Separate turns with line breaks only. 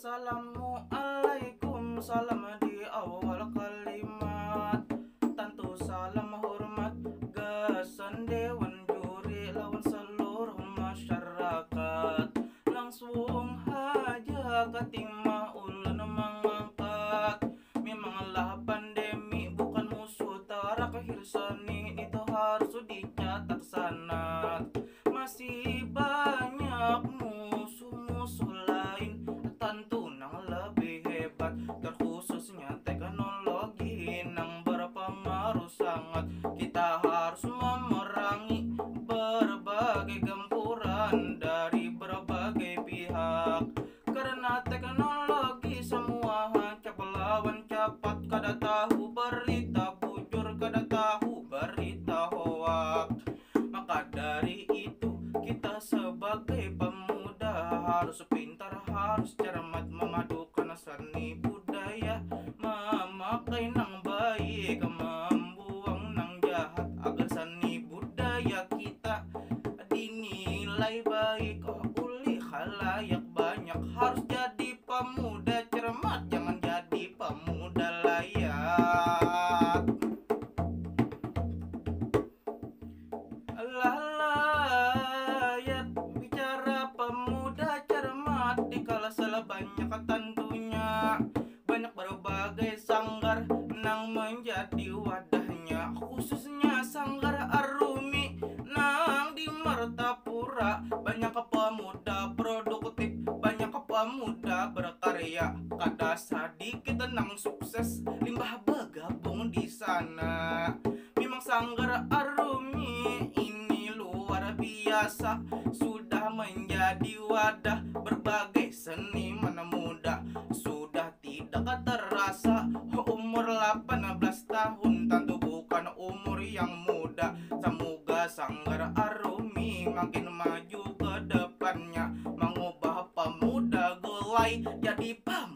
Assalamualaikum, salam di awal kalimat. Tentu salam hormat gasan dewan juri lawan seluruh masyarakat. Langsung haja katima ulun mangangkat. Memanglah pandemi bukan musuh terakhir seni, itu harus dicatat sanad. Masih banyak musuh-musuh lain tentu nang lebih hebat, terkhususnya teknologi nang berpengaruh sangat. Kita harus memerangi berbagai gempuran dari berbagai pihak, karena teknologi semua hancap lawan cepat. Kada tahu berita bujur, kada tahu berita hoak. Maka dari itu kita sebagai pemuda harus pintar, harus cermat, memadukan seni budaya, memakai nang baik, membuang nang jahat, agar seni budaya kita dinilai baik oleh khalayak banyak. Harus jadi pemuda cermat, jangan jadi pemuda layak. Lalayat bicara pemuda cermat, dikala salah banyak tentunya. Banyak berbagai sanggar nang menjadi wadahnya, khususnya sanggar Arumi nang di Martapura. Banyak pemuda produktif, banyak pemuda berkarya, kada sedikit nang sukses limbah bergabung di sana. Memang sanggar Arumi ini luar biasa, sudah menjadi wadah berbagai seniman muda. Sudah tidak terasa umur 18 tahun, tentu bukan umur yang muda. Semoga sanggar Arumi makin maju ke depannya, mengubah pemuda gelai jadi pemuda